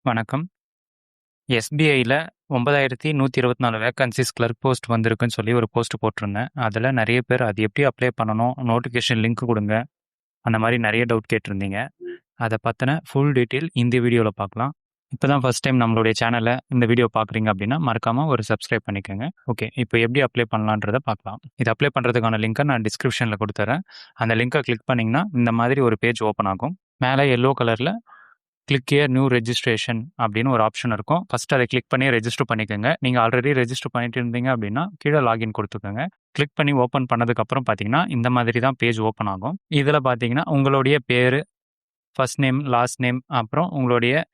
வணக்கம். எஸ்பிஐல 9124 வேக்கன்ஸீஸ் clerk post வந்திருக்குன்னு சொல்லி ஒரு போஸ்ட் போட்டிருந்தேன். அதில நெறைய பேர் அது எப்படி அப்ளை பண்ணணும்? நோட்டிஃபிகேஷன் லிங்க் குடுங்க. அந்த மாரி நெறைய டவுட் கேட்டிருந்தீங்க. அத பத்தின ஃபுல் டீட்டெயில் இந்த வீடியோல பார்க்கலாம். இப்ப தான் ஃபர்ஸ்ட் டைம் நம்மளுடைய சேனல இந்த வீடியோ பார்க்குறீங்க அப்படின்னா, மறக்காம ஒரு சப்ஸ்கிரைப் பண்ணிக்கங்க. ஓகே. இப்ப எப்படி அப்ளை பண்ணலான்றத பார்க்கலாம். இது அப்ளை பண்றதுக்கான லிங்க்க நான் டிஸ்கிரிப்ஷன்ல குடுத்துர்றேன். அந்த லிங்க கிளிக் பண்ணீங்கன்னா, இந்த மாதிரி ஒரு பேஜ் ஓப்பன் ஆகும். மேல எல்லோ கலர்ல கிளிக் ஹியர் நியூ ரெஜிஸ்ட்ரேஷன் அப்படின்னு ஒரு ஆப்ஷன் இருக்கும். ஃபர்ஸ்ட் அதை கிளிக் பண்ணி ரெஜிஸ்டர் பண்ணிக்கோங்க. நீங்கள் ஆல்ரெடி ரெஜிஸ்டர் பண்ணிட்டு இருந்தீங்க அப்படின்னா கீழே லாகின் கொடுத்துக்கோங்க. கிளிக் பண்ணி ஓப்பன் பண்ணதுக்கப்புறம் பார்த்தீங்கன்னா இந்த மாதிரி தான் பேஜ் ஓப்பன் ஆகும். இதில் பார்த்தீங்கன்னா உங்களுடைய பேர், ஃபர்ஸ்ட் நேம், லாஸ்ட் நேம், அப்புறம் உங்களுடைய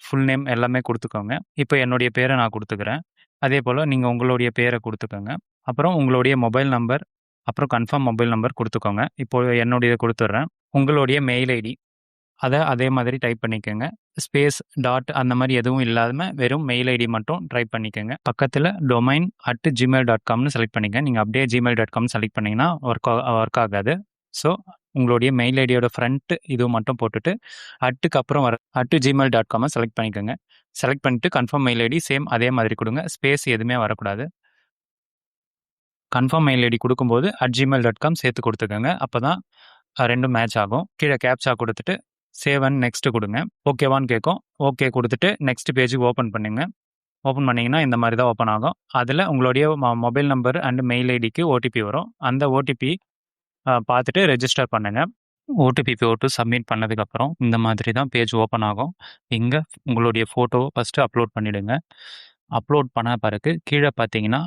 ஃபுல் நேம் எல்லாமே கொடுத்துக்கோங்க. இப்போ என்னுடைய பேரை நான் கொடுத்துக்கிறேன். அதே போல் நீங்கள் உங்களுடைய பேரை கொடுத்துக்கோங்க. அப்புறம் உங்களுடைய மொபைல் நம்பர், அப்புறம் கன்ஃபார்ம் மொபைல் நம்பர் கொடுத்துக்கோங்க. இப்போ என்னுடைய கொடுத்துட்றேன். உங்களுடைய மெயில் ஐடி அதே மாதிரி டைப் பண்ணிக்கோங்க. ஸ்பேஸ், டாட் அந்த மாதிரி எதுவும் இல்லாம வெறும் மெயில் ஐடி மட்டும் டைப் பண்ணிக்கோங்க. பக்கத்தில் domain@gmail.comனு செலக்ட் பண்ணிக்கங்க. நீங்கள் அப்படியே gmail.com செலக்ட் பண்ணிங்கன்னா ஒர்க் ஆகாது. ஸோ உங்களுடைய மெயில் ஐடியோட ஃப்ரண்ட் இது மட்டும் போட்டுட்டு அட்டுக்கு அப்புறம் வர @gmail.com செலக்ட் பண்ணிக்கோங்க. செலக்ட் பண்ணிட்டு கன்ஃபார்ம் மெயில் ஐடி சேம் அதே மாதிரி கொடுங்க. ஸ்பேஸ் எதுவுமே வரக்கூடாது. கன்ஃபார்ம் மெயில் ஐடி கொடுக்கும்போது @gmail.com சேர்த்து கொடுத்துக்கோங்க. அப்போ தான் ரெண்டும் மேட்ச் ஆகும். கீழே கேப்சா கொடுத்துட்டு சேவ் அண்ட் நெக்ஸ்ட் கொடுங்க. ஓகேவான்னு கேட்கும். ஓகே கொடுத்துட்டு நெக்ஸ்ட் பேஜுக்கு ஓப்பன் பண்ணுங்க. ஓப்பன் பண்ணிங்கன்னா இந்த மாதிரி தான் ஓப்பன் ஆகும். அதில் உங்களுடைய மொபைல் நம்பர் அண்ட் மெயில் ஐடிக்கு ஓடிபி வரும். அந்த ஓடிபி பார்த்துட்டு ரெஜிஸ்டர் பண்ணுங்க. ஓடிபி போட்டு சப்மிட் பண்ணதுக்கப்புறம் இந்த மாதிரி தான் பேஜ் ஓப்பன் ஆகும். இங்கே உங்களுடைய ஃபோட்டோவை ஃபஸ்ட்டு அப்லோட் பண்ணிவிடுங்க. அப்லோட் பண்ண பிறகு கீழே பார்த்தீங்கன்னா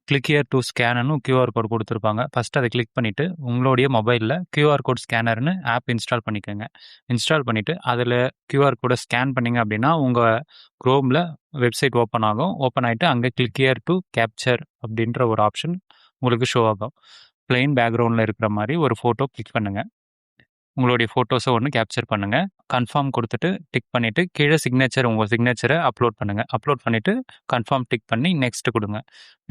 கிளிக் ஹியர் டு ஸ்கேனர்னு கியூஆர் கோட் கொடுத்துருப்பாங்க. ஃபஸ்ட்டு அதை கிளிக் பண்ணிவிட்டு உங்களுடைய மொபைலில் கியூஆர் கோட் ஸ்கேனர்னு ஆப் இன்ஸ்டால் பண்ணிக்கோங்க. இன்ஸ்டால் பண்ணிவிட்டு அதில் கியூஆர் கோடை ஸ்கேன் பண்ணிங்க அப்படின்னா உங்கள் க்ரோமில் வெப்சைட் ஓப்பன் ஆகும். ஓப்பன் ஆகிட்டு அங்கே கிளிக் ஹியர் டு கேப்சர் அப்படின்ற ஒரு ஆப்ஷன் உங்களுக்கு ஷோ ஆகும். பிளெயின் பேக்ரவுண்டில் இருக்கிற மாதிரி ஒரு ஃபோட்டோ கிளிக் பண்ணுங்கள். உங்களுடைய ஃபோட்டோஸை ஒன்று கேப்சர் பண்ணுங்கள். கன்ஃபார்ம் கொடுத்துட்டு டிக் பண்ணிவிட்டு கீழே சிக்னேச்சர் உங்கள் சிக்னேச்சரை அப்லோட் பண்ணுங்கள். அப்லோட் பண்ணிவிட்டு கன்ஃபார்ம் டிக் பண்ணி நெக்ஸ்ட்டு கொடுங்க.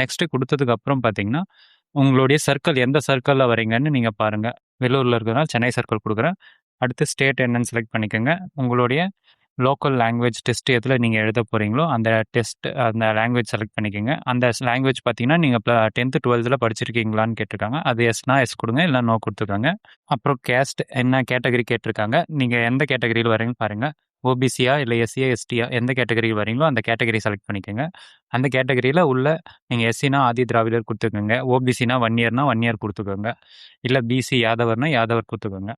நெக்ஸ்ட்டு கொடுத்ததுக்கப்புறம் பார்த்தீங்கன்னா உங்களுடைய சர்க்கிள் எந்த சர்க்கிளில் வரீங்கன்னு நீங்கள் பாருங்கள். வெள்ளூரில் இருக்கிறதுனால சென்னை சர்க்கிள் கொடுக்குறேன். அடுத்து ஸ்டேட் என்னன்னு செலக்ட் பண்ணிக்கோங்க. உங்களுடைய லோக்கல் லாங்குவேஜ் டெஸ்ட் எதில் நீங்கள் எழுத போகிறீங்களோ அந்த அந்த லாங்குவேஜ் செலக்ட் பண்ணிக்கோங்க. அந்த லாங்குவேஜ் பார்த்தீங்கன்னா நீங்கள் 10th 12th படிச்சிருக்கீங்களான்னு கேட்டிருக்காங்க. அது எஸ்னா எஸ் கொடுங்க, இல்லை நோ கொடுத்துக்கோங்க. அப்புறம் கேஸ்ட் என்ன கேட்டகரி கேட்டிருக்காங்க. நீங்கள் எந்த கேட்டகரியில் வரீங்கன்னு பாருங்கள். ஓபிசியா இல்லை எஸ்சியா எஸ்டியா எந்த கேட்டகரியில் வரீங்களோ அந்த கேட்டகரி செலக்ட் பண்ணிக்கோங்க. அந்த கேட்டகரியில் உள்ள நீங்கள் எஸ்சினா ஆதி திராவிடர் கொடுத்துக்கோங்க. ஓபிசினா 1 இயர்னா 1 இயர் கொடுத்துக்கோங்க. இல்லை பிசி யாதவர்னா யாதவர் கொடுத்துக்கோங்க.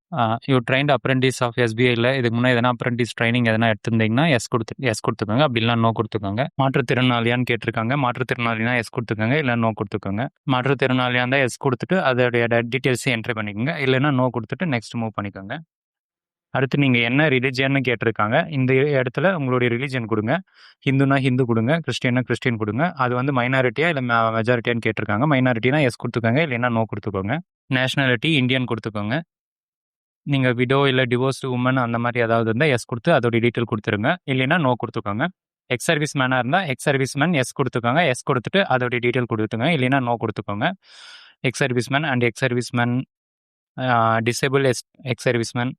யூ ட்ரைன்ட் அப்ரெண்டிஸ் ஆஃப் எஸ்பிஐயில் இதுக்கு முன்னே எதனா அப்ரெண்டிஸ் ட்ரைனிங் எதனா எடுத்திருந்தீங்கன்னா எஸ் கொடுத்துக்கோங்க. அப்படி இல்லை நோ கொடுத்துக்கோங்க. மாற்றுத்திறனாளியான்னு கேட்டிருக்காங்க. மாற்றுத்திறனாளினா எஸ் கொடுத்துக்கோங்க, இல்லை நோ கொடுத்துக்கோங்க. மாற்றுத்திறனாளியாக இருந்தால் எஸ் கொடுத்துட்டு அதோடைய டீட்டெயில்ஸை என்ட்ரி பண்ணிக்கோங்க. இல்லைன்னா நோ கொடுத்துட்டு நெக்ஸ்ட் மூவ் பண்ணிக்கோங்க. அடுத்து நீங்கள் என்ன ரிலிஜியன்னு கேட்டிருக்காங்க. இந்த இடத்துல உங்களுடைய ரிலிஜியன் கொடுங்க. ஹிந்துனா ஹிந்து கொடுங்க, கிறிஸ்டியன்னா கிறிஸ்டியன் கொடுங்க. அது வந்து மைனாரிட்டியா இல்லை மெஜாரிட்டியான்னு கேட்டிருக்காங்க. மைனாரிட்டினா எஸ் கொடுத்துக்கோங்க, இல்லைன்னா நோ கொடுத்துக்கோங்க. நேஷனாலிட்டி இந்தியன் கொடுத்துக்கோங்க. நீங்கள் விடோ இல்லை டிவோர்ஸ்டு உமன் அந்த மாதிரி ஏதாவது இருந்தால் எஸ் கொடுத்து அதோடைய டீட்டெயில் கொடுத்துருங்க. இல்லைன்னா நோ கொடுத்துக்கோங்க. எக்ஸ் சர்வீஸ் மேனாக இருந்தால் எக்ஸ் சர்வீஸ் மேன் எஸ் கொடுத்துக்கோங்க. எஸ் கொடுத்துட்டு அதோடைய டீட்டெயில் கொடுத்துங்க. இல்லைன்னா நோ கொடுத்துக்கோங்க. Ex service man and ex service man disable ex service man,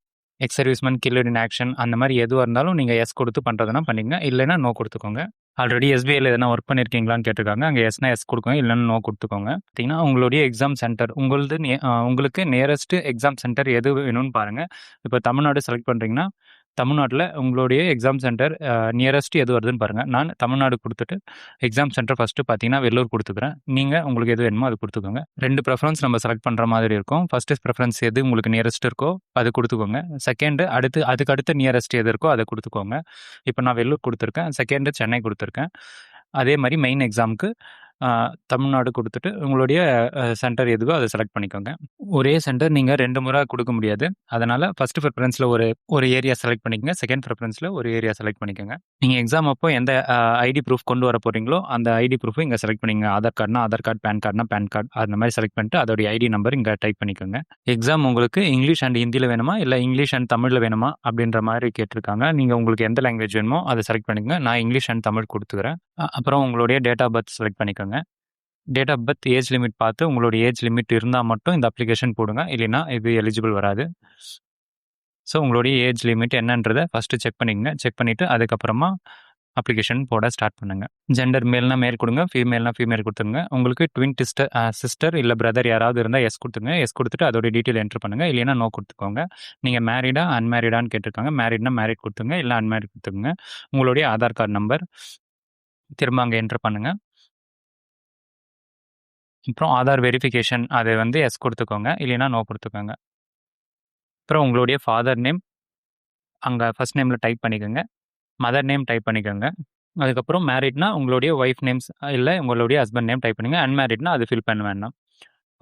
ex serviceman killed in action அந்த மாதிரி எதுவாக இருந்தாலும் நீங்கள் எஸ் கொடுத்து பண்ணுறதுனா பண்ணிங்க. இல்லைன்னா நோ கொடுத்துக்கோங்க. ஆல்ரெடி எஸ்பிஐயில் எதனா ஒர்க் பண்ணியிருக்கீங்களான்னு கேட்டிருக்காங்க. அங்கே எஸ்னா எஸ் கொடுக்கோங்க, இல்லைன்னா நோ கொடுத்துக்கோங்க. பார்த்தீங்கன்னா உங்களுடைய எக்ஸாம் சென்டர் உங்களுக்கு நியரஸ்ட் எக்ஸாம் சென்டர் எது வேணும்னு பாருங்கள். இப்போ தமிழ்நாடு செலக்ட் பண்ணுறீங்கன்னா தமிழ்நாட்டில் உங்களுடைய எக்ஸாம் சென்டர் நியரஸ்ட் எது வருதுன்னு பாருங்கள். நான் தமிழ்நாடு கொடுத்துட்டு எக்ஸாம் சென்டர் ஃபஸ்ட்டு பார்த்தீங்கன்னா வெள்ளூர் கொடுத்துக்கிறேன். நீங்கள் உங்களுக்கு எது வேணுமோ அது கொடுத்துக்கோங்க. 2 ப்ரெஃபரன்ஸ் நம்ம செலக்ட் பண்ணுற மாதிரி இருக்கும். ஃபஸ்ட்டு ப்ரெஃபரன்ஸ் எது உங்களுக்கு நியரஸ்ட் இருக்கோ அது கொடுத்துக்கோங்க. செகண்டு அதுக்கு அடுத்து நியரஸ்ட் எது இருக்கோ அதை கொடுத்துக்கோங்க. இப்போ நான் வெள்ளூர் கொடுத்துருக்கேன். செகண்டு சென்னை கொடுத்துருக்கேன். அதே மாதிரி மெயின் எக்ஸாமுக்கு தமிழ்நாடு கொடுத்துட்டு உங்களுடைய சென்டர் எதுவோ அதை செலக்ட் பண்ணிக்கோங்க. ஒரே சென்டர் நீங்கள் 2 முறை கொடுக்க முடியாது. அதனால் ஃபஸ்ட்டு ப்ரிஃபரன்ஸில் ஒரு ஏரியா செலக்ட் பண்ணிக்கோங்க. செகண்ட் ப்ரிஃபரன்ஸில் ஒரு ஏரியா செலக்ட் பண்ணிக்கோங்க. நீங்கள் எக்ஸாம் அப்போ எந்த ஐடி ப்ரூஃப் கொண்டு வர போகிறீங்களோ அந்த ஐடி ப்ரூஃபை இங்கே செலக்ட் பண்ணிங்க. ஆதார் கார்டுனா ஆதார் கார்டு, பேன் கார்டுனா பேன் கார்டு அந்த மாதிரி செலக்ட் பண்ணிட்டு அதோடைய ஐடி நம்பர் இங்கே டைப் பண்ணிக்கோங்க. எக்ஸாம் உங்களுக்கு இங்கிலீஷ் அண்ட் ஹிந்தியில் வேணுமா இல்லை இங்கிலீஷ் அண்ட் தமிழில் வேணுமா அப்படின்ற மாதிரி கேட்டிருக்காங்க. நீங்கள் உங்களுக்கு எந்த லாங்குவேஜ் வேணுமோ அதை செலக்ட் பண்ணிக்கோங்க. நான் இங்கிலீஷ் அண்ட் தமிழ் கொடுத்துக்கிறேன். அப்புறம் உங்களுடைய டேட் ஆஃப் பர்த் செலக்ட் பண்ணிக்கோங்க. Date of birth age limit பார்த்து உங்களுடைய ஏஜ் லிமிட் இருந்தால் மட்டும் இந்த அப்ளிகேஷன் போடுங்க. இல்லைன்னா இது எலிஜிபிள் வராது. ஸோ உங்களுடைய ஏஜ் லிமிட் என்னன்றதை ஃபஸ்ட்டு செக் பண்ணிக்கங்க. செக் பண்ணிவிட்டு அதுக்கப்புறமா அப்ளிகேஷன் போட ஸ்டார்ட் பண்ணுங்கள். ஜெண்டர் மேல்னா மேல் கொடுங்க, ஃபீமேல்னா ஃபீமேல் கொடுத்துருங்க. உங்களுக்கு ட்வின் சிஸ்டர் இல்லை பிரதர் யாராவது இருந்தால் எஸ் கொடுத்துங்க. எஸ் கொடுத்துட்டு அதோட டீட்டெயில் என்ட்ரு பண்ணுங்கள். இல்லைன்னா நோ கொடுத்துக்கோங்க. நீங்கள் மேரிடா அன்மேரிடான்னு கேட்டிருக்காங்க. மேரிட்னா மேரிட் கொடுத்துங்க, இல்லை அன்மேரிட் கொடுத்துங்க. உங்களுடைய ஆதார் கார்டு நம்பர் திரும்ப அங்கே என்ட்ரு பண்ணுங்கள். அப்புறம் ஆதார் வெரிஃபிகேஷன் அது வந்து எஸ் கொடுத்துக்கோங்க, இல்லைன்னா நோ கொடுத்துக்கோங்க. அப்புறம் உங்களுடைய ஃபாதர் நேம் அங்கே ஃபர்ஸ்ட் நேமில் டைப் பண்ணிக்கோங்க. மதர் நேம் டைப் பண்ணிக்கோங்க. அதுக்கப்புறம் மேரிட்னா உங்களுடைய ஒய்ஃப் நேம்ஸ் இல்லை உங்களுடைய ஹஸ்பண்ட் நேம் டைப் பண்ணுங்கள். அன்மேரிட்னா அது ஃபில் பண்ண வேண்டாம்.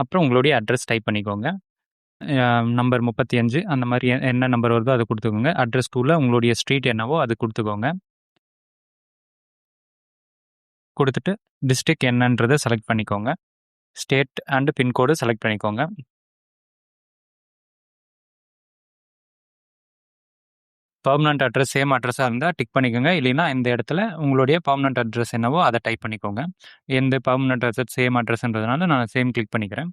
அப்புறம் உங்களுடைய அட்ரஸ் டைப் பண்ணிக்கோங்க. நம்பர் 35 அந்த மாதிரி என்ன நம்பர் வருதோ அதை கொடுத்துக்கோங்க. அட்ரஸ் 2ல உங்களுடைய ஸ்ட்ரீட் என்னவோ அது கொடுத்துக்கோங்க. கொடுத்துட்டு டிஸ்ட்ரிக்ட் என்னன்றதை செலக்ட் பண்ணிக்கோங்க. ஸ்டேட் அண்ட் பின்கோடு செலக்ட் பண்ணிக்கோங்க. பர்மனண்ட் அட்ரஸ் சேம் அட்ரஸாக இருந்தால் டிக் பண்ணிக்கோங்க. இல்லைன்னா இந்த இடத்துல உங்களுடைய பர்மனண்ட் அட்ரஸ் என்னவோ அதை டைப் பண்ணிக்கோங்க. எந்த பர்மனண்ட் அட்ரஸ் சேம் அட்ரஸ்ன்றதுனால நான் சேம் கிளிக் பண்ணிக்கிறேன்.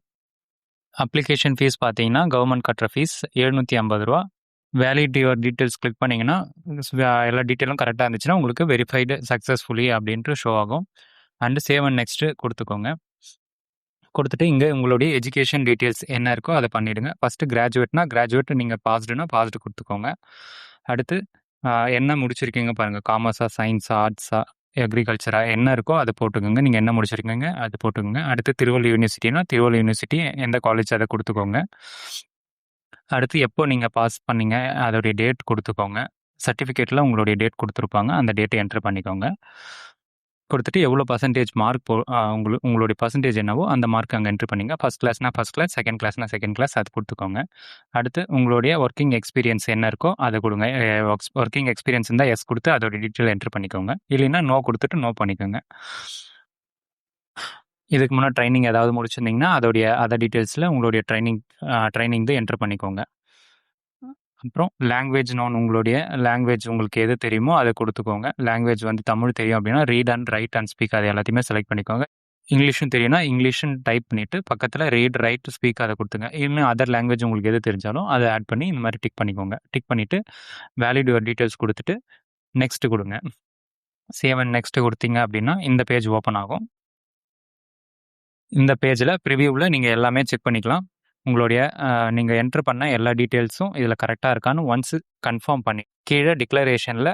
அப்ளிகேஷன் ஃபீஸ் பார்த்தீங்கன்னா கவர்மெண்ட் கட்டுற ஃபீஸ் ரூ. 750. வேலிட் யுவர் டீட்டெயில்ஸ் கிளிக் பண்ணிங்கன்னா எல்லா டீட்டெயிலும் கரெக்டாக இருந்துச்சுன்னா உங்களுக்கு வெரிஃபைடு சக்ஸஸ்ஃபுல்லி அப்படின்ட்டு ஷோ ஆகும். அண்டு சேவ் அண்ட் நெக்ஸ்ட்டு கொடுத்துக்கோங்க. கொடுத்துட்டு இங்கே உங்களுடைய எஜுகேஷன் டீட்டெயில்ஸ் என்ன இருக்கோ அதை பண்ணிவிடுங்க. ஃபஸ்ட்டு கிராஜுவேட் நீங்கள் பாஸ்டுனா பாஸ்டு கொடுத்துக்கோங்க. அடுத்து என்ன முடிச்சிருக்கீங்க பாருங்கள், காமர்ஸா சயின்ஸா ஆர்ட்ஸா அக்ரிகல்ச்சரா என்ன இருக்கோ அதை போட்டுக்கோங்க. நீங்கள் என்ன முடிச்சிருக்கீங்க அது போட்டுக்கோங்க. அடுத்து திருவள்ளூர் யூனிவர்சிட்டினா திருவள்ளூர் யூனிவர்சிட்டி எந்த காலேஜ் அதை கொடுத்துக்கோங்க. அடுத்து எப்போ நீங்கள் பாஸ் பண்ணீங்க அதோடைய டேட் கொடுத்துக்கோங்க. சர்டிஃபிகேட்டில் உங்களுடைய டேட் கொடுத்துருப்பாங்க, அந்த டேட்டை என்ட்ரு பண்ணிக்கோங்க. கொடுத்துட்டு எவ்வளோ பர்சன்டேஜ் மார்க் உங்களுடைய பர்சன்டேஜ் என்னவோ அந்த மார்க் அங்கே என்ட்ரு பண்ணிங்க. ஃபஸ்ட் கிளாஸ்னா ஃபஸ்ட் கிளாஸ், செகண்ட் கிளாஸ்னா செகண்ட் கிளாஸ் அது கொடுத்துக்கோங்க. அடுத்து உங்களுடைய ஒர்க்கிங் எக்ஸ்பீரியன்ஸ் என்ன இருக்கோ அதை கொடுங்க. ஒர்க்கிங் எக்ஸ்பீரியன்ஸ் இருந்தால் எஸ் கொடுத்து அதோட டீட்டெயில் என்ட்ரு பண்ணிக்கோங்க. இல்லைன்னா நோ கொடுத்துட்டு நோ பண்ணிக்கோங்க. இதுக்கு முன்னாடி ட்ரைனிங் ஏதாவது முடிச்சிருந்தீங்கன்னா அதர் டீட்டெயில்ஸில் உங்களுடைய ட்ரைனிங் என்ட்ரு பண்ணிக்கோங்க. அப்புறம் லாங்குவேஜ் உங்களுடைய லாங்குவேஜ் உங்களுக்கு எது தெரியுமோ அதை கொடுத்துக்கோங்க. லாங்குவேஜ் வந்து தமிழ் தெரியும் அப்படின்னா read and right and speak அது எல்லாத்தையுமே செலக்ட் பண்ணிக்கோங்க. இங்கிலீஷும் தெரியும்னா இங்கிலீஷும் டைப் பண்ணிவிட்டு பக்கத்தில் ரீட் ரைட் ஸ்பீக் அதை கொடுத்துங்க. இன்னும் அதர் லாங்குவேஜ் உங்களுக்கு எது தெரிஞ்சாலும் அதை ஆட் பண்ணி இந்த மாதிரி டிக் பண்ணிக்கோங்க. டிக் பண்ணிவிட்டு வேலிட் யுவர் டீட்டெயில்ஸ் கொடுத்துட்டு நெக்ஸ்ட்டு கொடுங்க. சேவ் அண்ட் நெக்ஸ்ட்டு கொடுத்தீங்க அப்படின்னா இந்த பேஜ் ஓப்பன் ஆகும். இந்த பேஜில் ப்ரிவியூவில் நீங்கள் எல்லாமே செக் பண்ணிக்கலாம். உங்களுடைய நீங்கள் என்ட்ரு பண்ண எல்லா டீட்டெயில்ஸும் இதில் கரெக்டாக இருக்கான்னு ஒன்ஸு கன்ஃபார்ம் பண்ணி கீழே டிக்ளரேஷனில்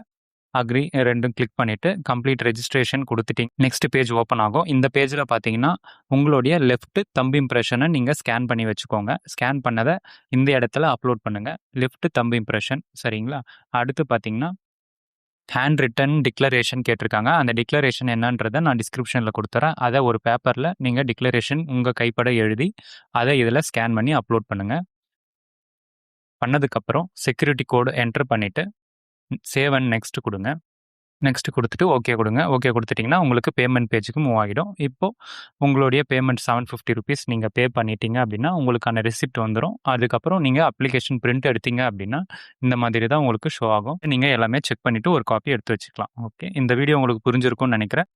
அக்ரி ரெண்டும் கிளிக் பண்ணிவிட்டு கம்ப்ளீட் ரெஜிஸ்ட்ரேஷன் கொடுத்துட்டீங்க. நெக்ஸ்ட் பேஜ் ஓப்பன் ஆகும். இந்த பேஜில் பார்த்தீங்கன்னா உங்களுடைய லெஃப்ட் தம்பு இம்ப்ரெஷனை நீங்கள் ஸ்கேன் பண்ணி வச்சுக்கோங்க. ஸ்கேன் பண்ணதை இந்த இடத்துல அப்லோட் பண்ணுங்கள். லெஃப்ட் தம்பு இம்ப்ரெஷன் சரிங்களா. அடுத்து பார்த்தீங்கன்னா ஹேண்ட் ரிட்டன் டிக்ளரேஷன் கேட்டிருக்காங்க. அந்த டிக்ளரேஷன் என்னன்றதை நான் டிஸ்கிரிப்ஷனில் கொடுத்துறேன். அதை ஒரு பேப்பரில் நீங்கள் டிக்ளரேஷன் உங்கள் கைப்பட எழுதி அதை இதில் ஸ்கேன் பண்ணி அப்லோட் பண்ணுங்கள். பண்ணதுக்கப்புறம் செக்யூரிட்டி கோடு என்ட்ரு பண்ணிவிட்டு சேவ் அண்ட் நெக்ஸ்ட் கொடுங்க. நெக்ஸ்ட் கொடுத்துட்டு ஓகே கொடுங்க. ஓகே கொடுத்துட்டிங்கன்னா உங்களுக்கு பேமெண்ட் பேஜுக்கு மூவ் ஆகிடும். இப்போது உங்களுடைய பேமெண்ட் ₹750 நீங்கள் பே பண்ணிட்டீங்க அப்படின்னா உங்களுக்கான ரெசிப்ட் வந்துடும். அதுக்கப்புறம் நீங்கள் அப்ளிகேஷன் பிரிண்ட் எடுத்தீங்க அப்படின்னா இந்த மாதிரி தான் உங்களுக்கு ஷோ ஆகும். நீங்கள் எல்லாமே செக் பண்ணிவிட்டு ஒரு காப்பி எடுத்து வச்சுக்கலாம். ஓகே, இந்த வீடியோ உங்களுக்கு புரிஞ்சிருக்கும்னு நினைக்கிறேன்.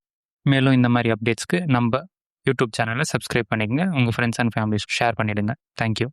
மேலும் இந்த மாதிரி அப்டேட்ஸ்க்கு நம்ம யூடியூப் சேனலை சப்ஸ்கிரைப் பண்ணிக்கங்க. உங்கள் ஃப்ரெண்ட்ஸ் அண்ட் ஃபேமிலிஸ்க்கு ஷேர் பண்ணிவிடுங்க. தேங்க்யூ.